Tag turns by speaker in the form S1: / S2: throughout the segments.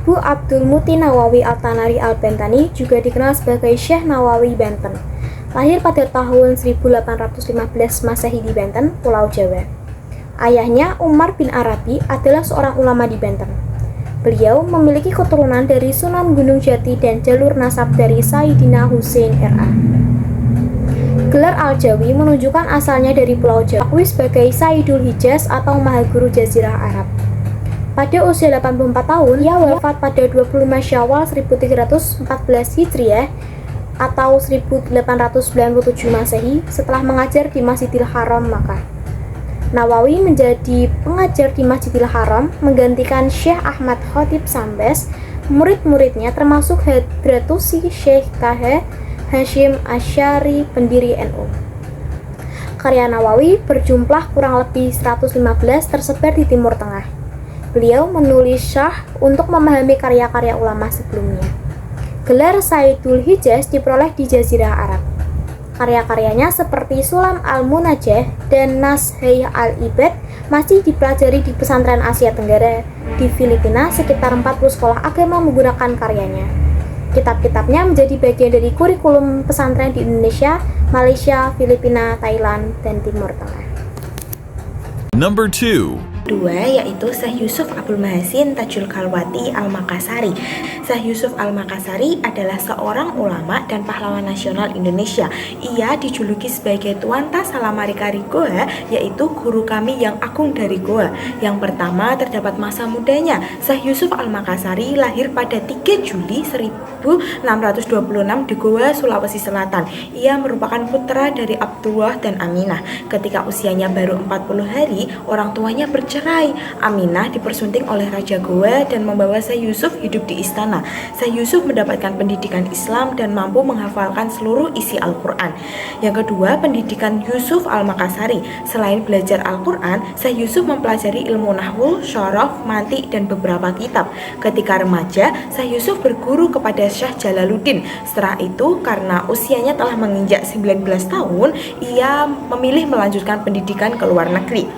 S1: Abu Abdul Muti Nawawi Al-Tanari Al-Bantani, juga dikenal sebagai Syekh Nawawi Banten, lahir pada tahun 1815 Masehi di Banten, Pulau Jawa. Ayahnya, Umar bin Arabi, adalah seorang ulama di Banten. Beliau memiliki keturunan dari Sunan Gunung Jati dan jalur nasab dari Sayyidina Husain R.A. Gelar Al-Jawi menunjukkan asalnya dari Pulau Jawa, diakui sebagai Sayyidul Hijaz atau Mahaguru Jazirah Arab. Pada usia 84 tahun, ia wafat pada 25 Syawal 1314 Hijriah atau 1897 Masehi setelah mengajar di Masjidil Haram, Makkah. Nawawi menjadi pengajar di Masjidil Haram menggantikan Syekh Ahmad Khatib Sambes. Murid-muridnya termasuk Hadratusi Syekh K.H. Hashim Asy'ari, pendiri NU. Karya Nawawi berjumlah kurang lebih 115 tersebar di Timur Tengah. Beliau menulis syarh untuk memahami karya-karya ulama sebelumnya. Gelar Sayyidul Hijaz diperoleh di Jazirah Arab. Karya-karyanya seperti Sulam Al-Munajjah dan Nashai Al-Ibad masih dipelajari di pesantren Asia Tenggara. Di Filipina, sekitar 40 sekolah agama menggunakan karyanya. Kitab-kitabnya menjadi bagian dari kurikulum pesantren di Indonesia, Malaysia, Filipina, Thailand, dan Timur Tengah.
S2: Number 2.
S3: Kedua yaitu Syekh Yusuf Abdul Mahasin Tajul Khalwati Al-Makassari. Syekh Yusuf Al-Makassari adalah seorang ulama dan pahlawan nasional Indonesia. Ia dijuluki sebagai Tuan Ta Salamarikari Goa, yaitu guru kami yang agung dari Goa. Yang pertama terdapat masa mudanya. Syekh Yusuf Al-Makassari lahir pada 3 Juli 1626 di Goa, Sulawesi Selatan. Ia merupakan putra dari Abdullah dan Aminah. Ketika usianya baru 40 hari, orang tuanya bercerai. Aminah dipersunting oleh Raja Goa dan membawa Syekh Yusuf hidup di istana. Syekh Yusuf mendapatkan pendidikan Islam dan mampu menghafalkan seluruh isi Al-Quran. Yang kedua, pendidikan Yusuf Al-Makassari. Selain belajar Al-Quran, Syekh Yusuf mempelajari ilmu nahwu, syaraf, mantik, dan beberapa kitab. Ketika remaja, Syekh Yusuf berguru kepada Syekh Jalaluddin. Setelah itu, karena usianya telah menginjak 19 tahun, ia memilih melanjutkan pendidikan ke luar negeri.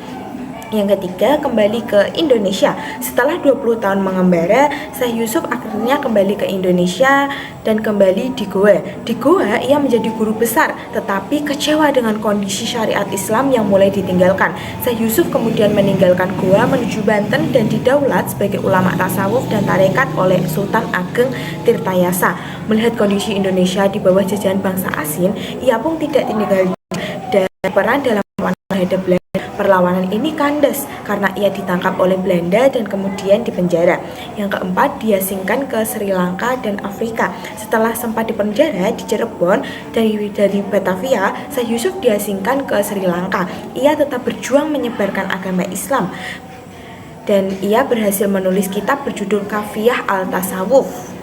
S3: Yang ketiga, kembali ke Indonesia. Setelah 20 tahun mengembara, Syekh Yusuf akhirnya kembali ke Indonesia dan kembali di Goa. Di Goa, ia menjadi guru besar, tetapi kecewa dengan kondisi syariat Islam yang mulai ditinggalkan. Syekh Yusuf kemudian meninggalkan Goa menuju Banten dan didaulat sebagai ulama tasawuf dan tarekat oleh Sultan Ageng Tirtayasa. Melihat kondisi Indonesia di bawah jajahan bangsa asing, ia pun tidak tinggal dan peran dalam menghadap Belanda. Perlawanan ini kandas karena ia ditangkap oleh Belanda dan kemudian dipenjara. Yang keempat, diasingkan ke Sri Lanka dan Afrika. Setelah sempat dipenjara di Cirebon dari Batavia, Syekh Yusuf diasingkan ke Sri Lanka. Ia tetap berjuang menyebarkan agama Islam dan ia berhasil menulis kitab berjudul Kafiyah Al-Tasawuf.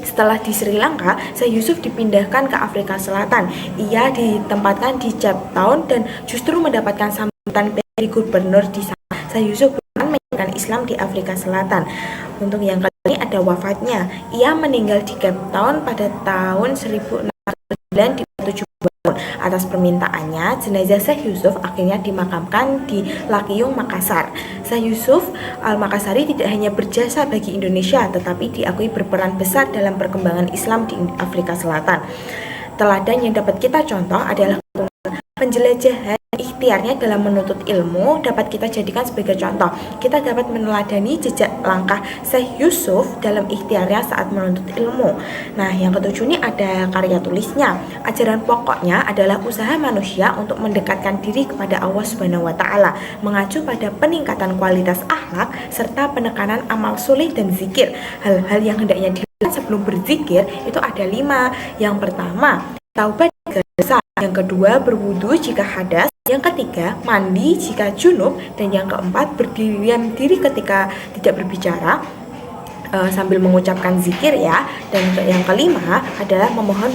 S3: Setelah di Sri Lanka, Syekh Yusuf dipindahkan ke Afrika Selatan. Ia ditempatkan di Cape Town dan justru mendapatkan sambutan dari gubernur di sana. Syekh Yusuf menyebarkan Islam di Afrika Selatan. Untuk yang kali ini ada wafatnya. Ia meninggal di Cape Town pada tahun 1609 di 7 tahun. Atas permintaannya, jenazah Syekh Yusuf akhirnya dimakamkan di Lakyung, Makassar. Syekh Yusuf Al-Makassari tidak hanya berjasa bagi Indonesia, tetapi diakui berperan besar dalam perkembangan Islam di Afrika Selatan. Teladan yang dapat kita contoh adalah penjelajahan ikhtiarnya dalam menuntut ilmu dapat kita jadikan sebagai contoh. Kita dapat meneladani jejak langkah Syekh Yusuf dalam ikhtiarnya saat menuntut ilmu. Nah, yang ketujuh ini ada karya tulisnya. Ajaran pokoknya adalah usaha manusia untuk mendekatkan diri kepada Allah Subhanahu wa Ta'ala, mengacu pada peningkatan kualitas akhlak serta penekanan amal soleh dan zikir. Hal-hal yang hendaknya dilakukan sebelum berzikir itu ada 5. Yang pertama, taubat dosa. Yang kedua, berwudu jika hadas. Yang ketiga, mandi jika junub. Dan yang keempat, berdiam diri ketika tidak berbicara sambil mengucapkan zikir ya. Dan yang kelima adalah memohon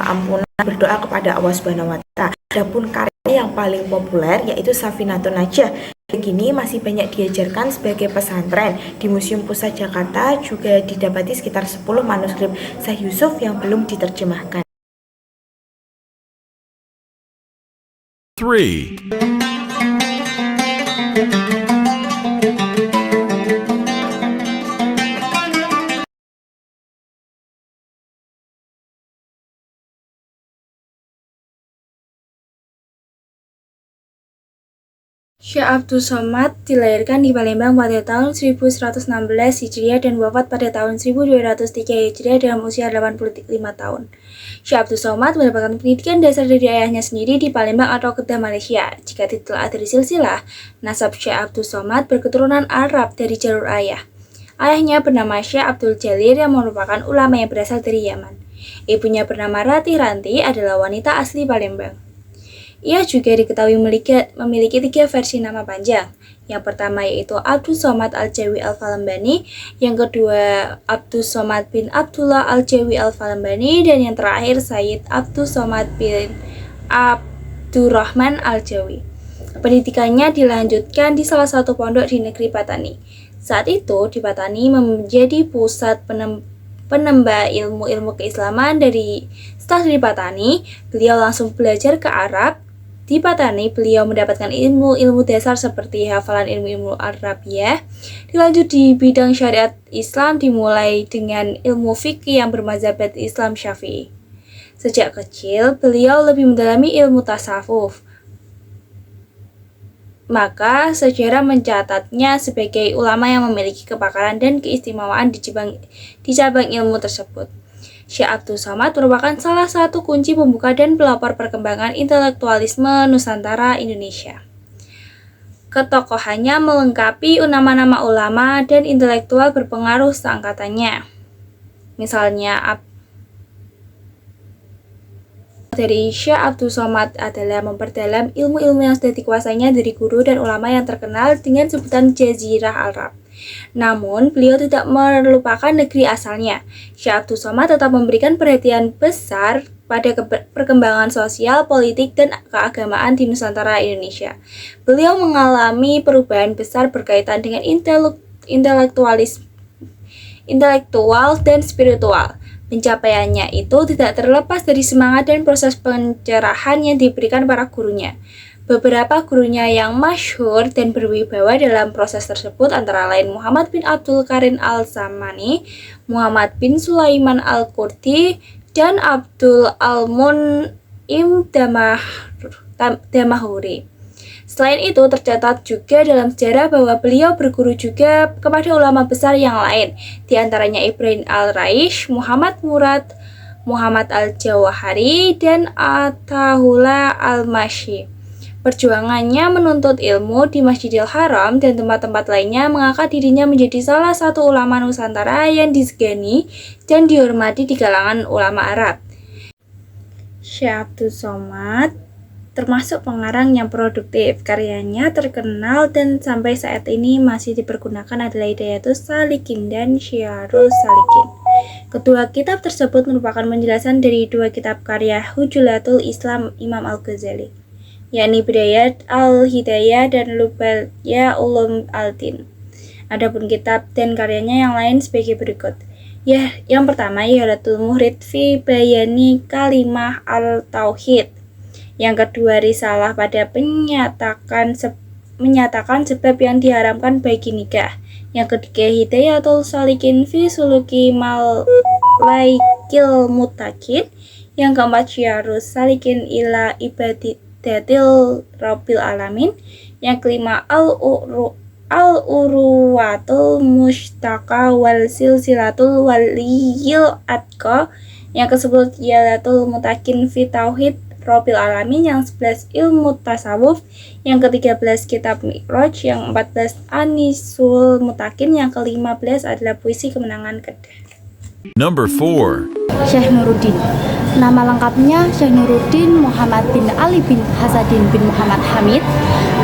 S3: ampunan, berdoa kepada Allah Subhanahu wa Ta'ala. Adapun karya yang paling populer yaitu Safinatun Najah. Begini masih banyak diajarkan sebagai pesantren. Di Museum Pusat Jakarta juga didapati sekitar 10 manuskrip Syekh Yusuf yang belum diterjemahkan.
S2: 3.
S4: Syekh Abdul Somad dilahirkan di Palembang pada tahun 1116 Hijriah dan wafat pada tahun 1203 Hijriah dalam usia 85 tahun. Syekh Abdul Somad mendapatkan pendidikan dasar dari ayahnya sendiri di Palembang atau Kedah, Malaysia. Jika ditelaah dari silsilah, nasab Syekh Abdul Somad berketurunan Arab dari jalur ayah. Ayahnya bernama Syekh Abdul Jalil yang merupakan ulama yang berasal dari Yaman. Ibunya bernama Ratih Ranti adalah wanita asli Palembang. Ia juga diketahui memiliki 3 versi nama panjang. Yang pertama yaitu Abdul Somad Al-Jawi Al-Falembani, yang kedua Abdul Somad bin Abdullah Al-Jawi Al-Falembani, dan yang terakhir Sayyid Abdul Somad bin Abdurrahman Al-Jawi. Pendidikannya dilanjutkan di salah satu pondok di negeri Patani. Saat itu di Patani menjadi pusat penembak ilmu-ilmu keislaman. Setelah dari Patani, beliau langsung belajar ke Arab. Di Patani, beliau mendapatkan ilmu-ilmu dasar seperti hafalan ilmu-ilmu Arabiyah. Dilanjut di bidang syariat Islam dimulai dengan ilmu fikih yang bermazhab Islam Syafi'i. Sejak kecil, beliau lebih mendalami ilmu tasawuf. Maka sejarah mencatatnya sebagai ulama yang memiliki kepakaran dan keistimewaan di cabang ilmu tersebut. Syekh Abdul Somad merupakan salah satu kunci pembuka dan pelopor perkembangan intelektualisme Nusantara Indonesia. Ketokohannya melengkapi nama-nama ulama dan intelektual berpengaruh seangkatannya. Misalnya, dari Syekh Abdul Somad adalah memperdalam ilmu-ilmu yang sudah dikuasainya dari guru dan ulama yang terkenal dengan sebutan Jazirah Arab. Namun, beliau tidak melupakan negeri asalnya. Syekh Abdul Somad tetap memberikan perhatian besar pada perkembangan sosial, politik, dan keagamaan di Nusantara Indonesia. Beliau mengalami perubahan besar berkaitan dengan intelektual dan spiritual. Pencapaiannya itu tidak terlepas dari semangat dan proses pencerahan yang diberikan para gurunya. Beberapa gurunya yang masyhur dan berwibawa dalam proses tersebut antara lain Muhammad bin Abdul Karim Al-Samani, Muhammad bin Sulaiman Al-Qurdi, dan Abdul Al-Mun'im Damahuri. Selain itu, tercatat juga dalam sejarah bahwa beliau berguru juga kepada ulama besar yang lain, di antaranya Ibrahim Al-Raish, Muhammad Murad, Muhammad Al-Jawahari, dan Atahullah Al-Masyi. Perjuangannya menuntut ilmu di Masjidil Haram dan tempat-tempat lainnya mengangkat dirinya menjadi salah satu ulama Nusantara yang disegani dan dihormati di kalangan ulama Arab. Syekh Abdul Somad termasuk pengarang yang produktif. Karyanya terkenal dan sampai saat ini masih dipergunakan adalah Hidayatus Salikin dan Syiarul Salikin. Kedua kitab tersebut merupakan penjelasan dari 2 kitab karya Hujulatul Islam Imam Al-Ghazali, yakni Bidayat Al-Hidayah dan Lubaya Ulum Al-Din. Adapun kitab dan karyanya yang lain sebagai berikut. Yang pertama, Iharatul Muhrid fi Bayani Kalimah Al-Tauhid. Yang kedua, Risalah pada menyatakan sebab yang diharamkan bagi nikah. Yang ketiga, Hidayatul Salikin fi Suluki Malaikil Muttaqin. Yang keempat, Syiarus Salikin ila Ibadatil Rabbil Alamin. Yang kelima, Al-Urwatul Mustaka wal Silsilatul Waliyil Atqa. Yang ke-10, Yalatul Mutakin fi Tauhid Rabbil Alamin. Yang 11, Ilmu Tasawuf. Yang ke-13, Kitab Mi'raj. Yang 14, Anisul Mutakin. Yang ke-15 adalah Puisi Kemenangan Kedah.
S2: Number 4.
S5: Syekh Nuruddin. Nama lengkapnya Syekh Nuruddin Muhammad bin Ali bin Hasadin bin Muhammad Hamid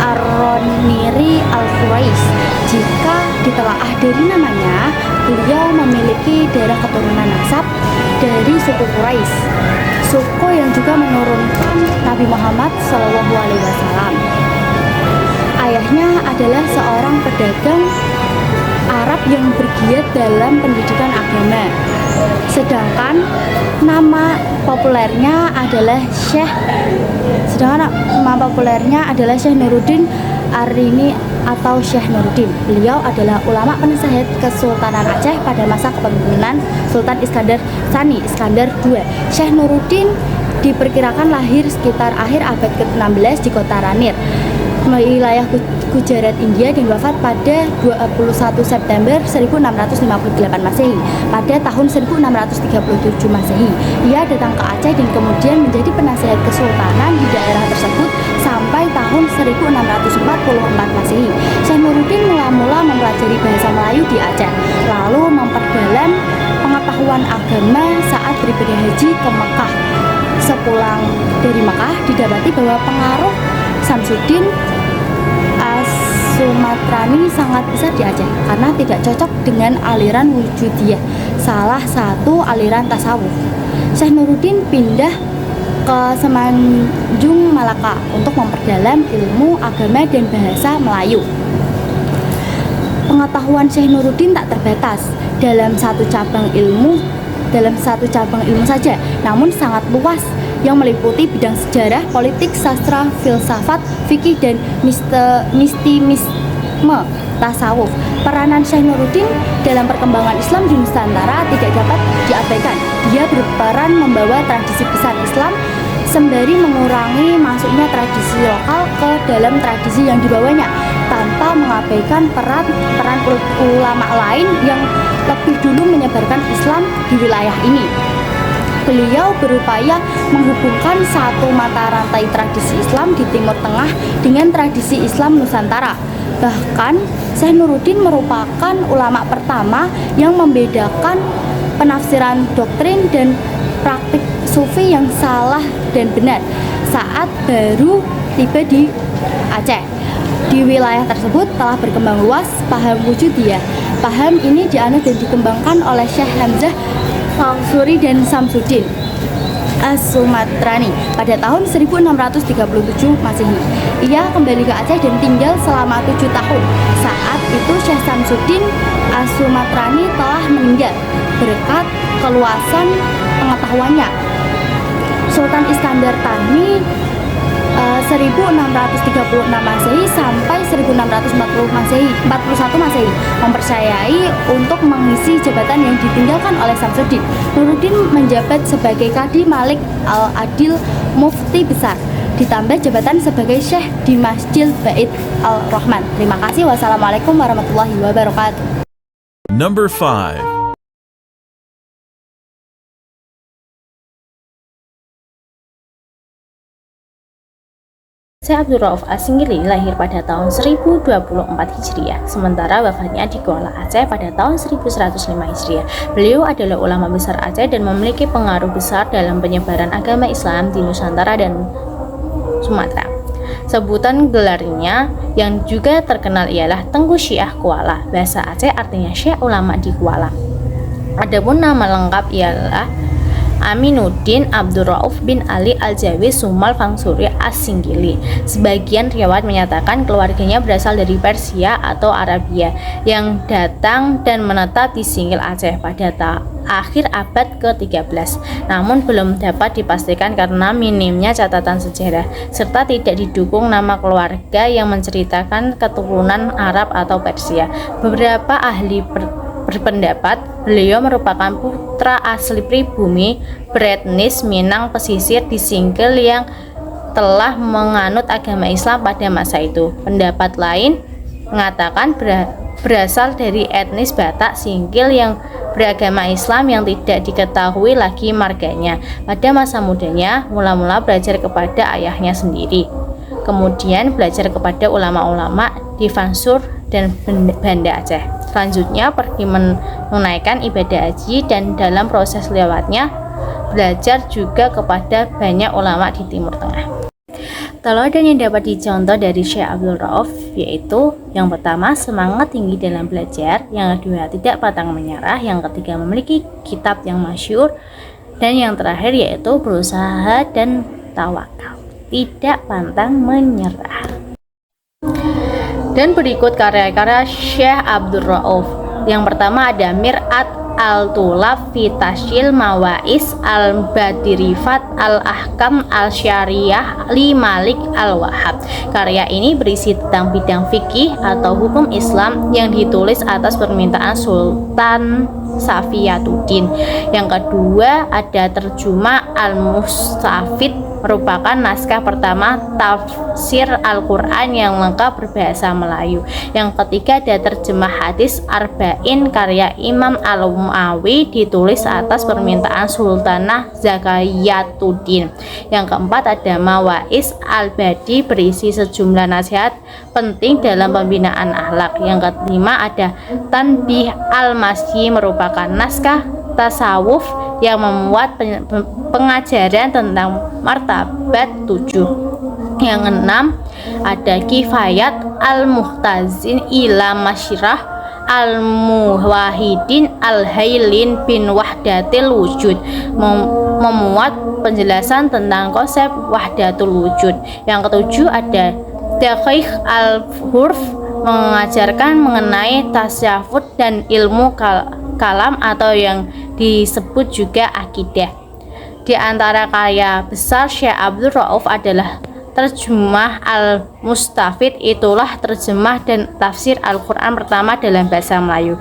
S5: Ar-Roniri Al-Quraisy. Jika ditelaah dari namanya, beliau memiliki darah keturunan nasab dari suku Quraisy, suku yang juga menurunkan Nabi Muhammad SAW. Ayahnya adalah seorang pedagang Arab yang bergiat dalam pendidikan agama. Sedangkan nama populernya adalah Syekh Nuruddin Ar-Rini atau Syekh Nuruddin. Beliau adalah ulama penasihat Kesultanan Aceh pada masa kepemimpinan Sultan Iskandar II. Syekh Nuruddin diperkirakan lahir sekitar akhir abad ke-16 di kota Ranir. wilayah Gujarat, India, dan wafat pada 21 September 1658 Masehi pada tahun 1637 Masehi. Ia datang ke Aceh dan kemudian menjadi penasihat kesultanan di daerah tersebut sampai tahun 1644 Masehi. Syekh Nuruddin mula-mula mempelajari bahasa Melayu di Aceh, lalu memperdalam pengetahuan agama saat beribadah haji ke Mekah. Sepulang dari Mekah, didapati bahwa pengaruh Samsuddin As-Sumatrani sangat besar di Aceh karena tidak cocok dengan aliran Wujudiyah, salah satu aliran tasawuf. Syekh Nuruddin pindah ke Semenanjung Malaka untuk memperdalam ilmu agama dan bahasa Melayu. Pengetahuan Syekh Nuruddin tak terbatas dalam satu cabang ilmu saja, namun sangat luas yang meliputi bidang sejarah, politik, sastra, filsafat, fikih, dan mistimisme tasawuf. Peranan Syekh Nuruddin dalam perkembangan Islam di Nusantara tidak dapat diabaikan. Dia berperan membawa tradisi besar Islam sembari mengurangi masuknya tradisi lokal ke dalam tradisi yang dibawanya, tanpa mengabaikan peran ulama lain yang lebih dulu menyebarkan Islam di wilayah ini. Beliau berupaya menghubungkan satu mata rantai tradisi Islam di Timur Tengah dengan tradisi Islam Nusantara. Bahkan, Syekh Nuruddin merupakan ulama pertama yang membedakan penafsiran doktrin dan praktik sufi yang salah dan benar saat baru tiba di Aceh. Di wilayah tersebut telah berkembang luas paham Wujudiyah. Paham ini dianut dan dikembangkan oleh Syekh Hamzah Mansuri dan Samsuddin As-Sumatrani pada tahun 1637 Masehi. Ia kembali ke Aceh dan tinggal selama 7 tahun. Saat itu Syekh Samsuddin As-Sumatrani telah meninggal berkat keluasan pengetahuannya. Sultan Iskandar Thani 1636 Masehi sampai 1641 Masehi mempercayai untuk mengisi jabatan yang ditinggalkan oleh Samsuddin. Nuruddin menjabat sebagai Kadi Malik Al-Adil Mufti Besar, ditambah jabatan sebagai Syekh di Masjid Bait Al-Rahman. Terima kasih. Wassalamualaikum warahmatullahi wabarakatuh.
S2: Number 5.
S6: Syekh Abdul Rauf As-Singgili lahir pada tahun 1024 Hijriah, sementara wafatnya di Kuala Aceh pada tahun 1105 Hijriah. Beliau adalah ulama besar Aceh dan memiliki pengaruh besar dalam penyebaran agama Islam di Nusantara dan Sumatera. Sebutan gelarnya yang juga terkenal ialah Tengku Syiah Kuala. Bahasa Aceh artinya Syekh ulama di Kuala. Adapun nama lengkap ialah Aminuddin Abdul Rauf bin Ali Al-Jawi Sumal Fangsuri As-Singgili. Sebagian riwayat menyatakan keluarganya berasal dari Persia atau Arabia yang datang dan menetap di Singgil Aceh pada akhir abad ke-13. Namun belum dapat dipastikan karena minimnya catatan sejarah serta tidak didukung nama keluarga yang menceritakan keturunan Arab atau Persia. Beberapa ahli berpendapat beliau merupakan putra asli pribumi beretnis Minang pesisir di Singgil yang telah menganut agama Islam pada masa itu. Pendapat lain mengatakan berasal dari etnis Batak Singgil yang beragama Islam yang tidak diketahui lagi marganya. Pada masa mudanya, mula-mula belajar kepada ayahnya sendiri. Kemudian belajar kepada ulama-ulama di Fansur dan Banda Aceh. Selanjutnya pergi menunaikan ibadah haji dan dalam proses lewatnya belajar juga kepada banyak ulama di Timur Tengah. Teladan yang dapat dicontoh dari Syekh Abdul Rauf yaitu yang pertama semangat tinggi dalam belajar, yang kedua tidak pantang menyerah, yang ketiga memiliki kitab yang masyhur, dan yang terakhir yaitu berusaha dan tawakal, tidak pantang menyerah. Dan berikut karya-karya Syekh Abdul Rauf. Yang pertama ada Mir'at Al-Tulab fi Tashil Mawais Al-Badirifat Al-Ahkam Al-Syariah li Malik Al-Wahhab. Karya ini berisi tentang bidang fikih atau hukum Islam yang ditulis atas permintaan Sultan Safiyatuddin. Yang kedua ada terjemah Al-Mustafid merupakan naskah pertama tafsir Al-Quran yang lengkap berbahasa Melayu. Yang ketiga ada terjemah hadis Arba'in karya Imam Al-Muawi ditulis atas permintaan Sultanah Zakiyatuddin. Yang keempat ada Mawaiz Al-Badi berisi sejumlah nasihat penting dalam pembinaan akhlak. Yang kelima ada Tanbih Al-Masyi merupakan naskah tasawuf yang memuat pengajaran tentang martabat 7. Yang keenam ada Kifayat Al-Muhtazin ila Masyirah Al-Muwahhidin Al-Hailin bin Wahdatil Wujud, memuat penjelasan tentang konsep Wahdatul Wujud. Yang ketujuh ada Daqiq Al-Hurf mengajarkan mengenai tasyahud dan ilmu kalam atau yang disebut juga akidah. Di antara karya besar Syekh Abdul Rauf adalah terjemah Al-Mustafid, itulah terjemah dan tafsir Al-Quran pertama dalam bahasa Melayu.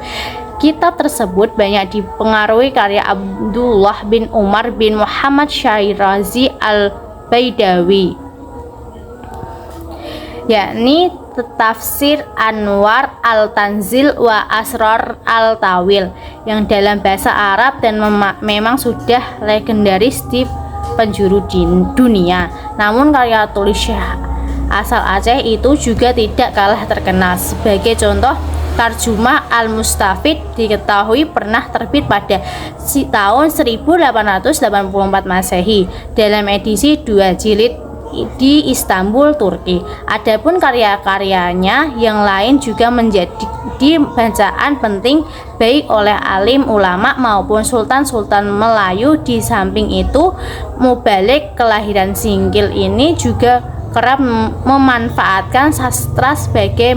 S6: Kitab tersebut banyak dipengaruhi karya Abdullah bin Umar bin Muhammad Syairazi Al-Baidawi, yakni Tafsir Anwar Al-Tanzil wa Asrar Al-Tawil, yang dalam bahasa Arab dan memang sudah legendaris di penjuru dunia. Namun karya tulis Syekh asal Aceh itu juga tidak kalah terkenal. Sebagai contoh, Tarjumah Al-Mustafid diketahui pernah terbit pada tahun 1884 Masehi dalam edisi 2 jilid di Istanbul, Turki. Adapun karya-karyanya yang lain juga menjadi bacaan penting baik oleh alim ulama maupun sultan-sultan Melayu. Di samping itu, Mubalik kelahiran Singkil ini juga kerap memanfaatkan sastra sebagai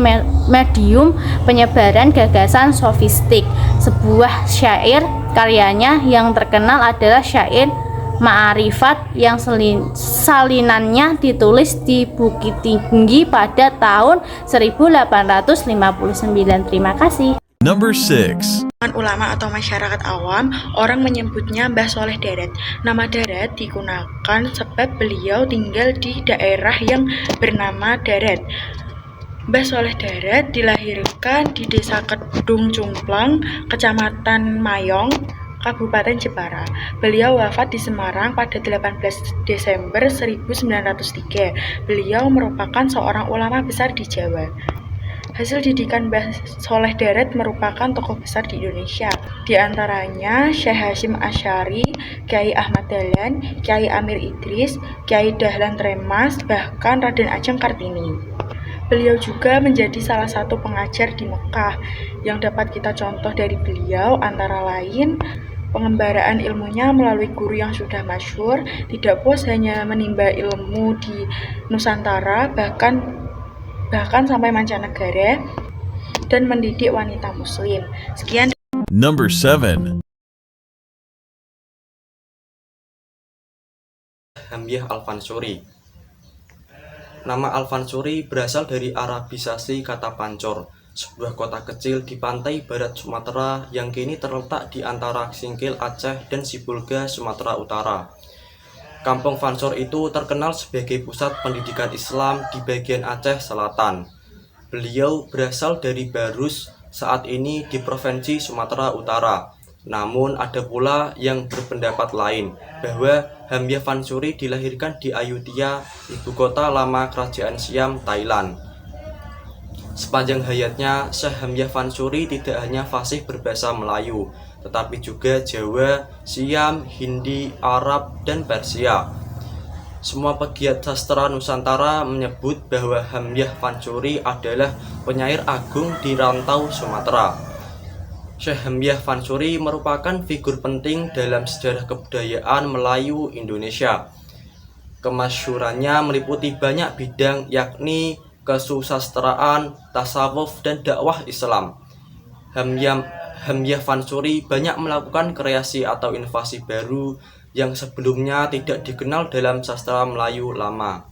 S6: medium penyebaran gagasan sofistik. Sebuah syair karyanya yang terkenal adalah syair Ma'arifat yang salinannya ditulis di Bukit Tinggi pada tahun 1859. Terima kasih.
S2: Number 6.
S3: Ulama atau masyarakat awam, orang menyebutnya Mbah Soleh Darat. Nama Darat digunakan sebab beliau tinggal di daerah yang bernama Darat. Mbah Soleh Darat dilahirkan di Desa Kedung Cumplang, Kecamatan Mayong, Kabupaten Jepara. Beliau wafat di Semarang pada 18 Desember 1903. Beliau merupakan seorang ulama besar di Jawa. Hasil didikan Mbah Soleh Darat merupakan tokoh besar di Indonesia. Di antaranya Syekh Hasyim Asy'ari, Kyai Ahmad Dahlan, Kyai Amir Idris, Kyai Dahlan Tremas, bahkan Raden Ajeng Kartini. Beliau juga menjadi salah satu pengajar di Mekah. Yang dapat kita contoh dari beliau antara lain pengembaraan ilmunya melalui guru yang sudah masyhur, tidak puas hanya menimba ilmu di Nusantara, bahkan sampai mancanegara, dan mendidik wanita muslim. Sekian.
S2: Number 7.
S7: Hamyah Al-Fansuri. Nama Al-Fansuri berasal dari Arabisasi kata pancor, sebuah kota kecil di pantai barat Sumatera yang kini terletak di antara Singkil Aceh dan Sibolga Sumatera Utara. Kampung Fansor itu terkenal sebagai pusat pendidikan Islam di bagian Aceh Selatan. Beliau berasal dari Barus, saat ini di Provinsi Sumatera Utara. Namun ada pula yang berpendapat lain bahwa Hamyah Fansuri dilahirkan di Ayutthaya, ibu kota lama Kerajaan Siam, Thailand. Sepanjang hayatnya, Syekh Hamyah Fansuri tidak hanya fasih berbahasa Melayu, tetapi juga Jawa, Siam, Hindi, Arab, dan Persia. Semua pegiat sastra Nusantara menyebut bahwa Hamyah Fansuri adalah penyair agung di rantau Sumatera. Syekh Hamyah Fansuri merupakan figur penting dalam sejarah kebudayaan Melayu Indonesia. Kemasyhurannya meliputi banyak bidang, yakni kesusastraan, tasawuf, dan dakwah Islam. Hamyah Fansuri banyak melakukan kreasi atau inovasi baru yang sebelumnya tidak dikenal dalam sastra Melayu lama.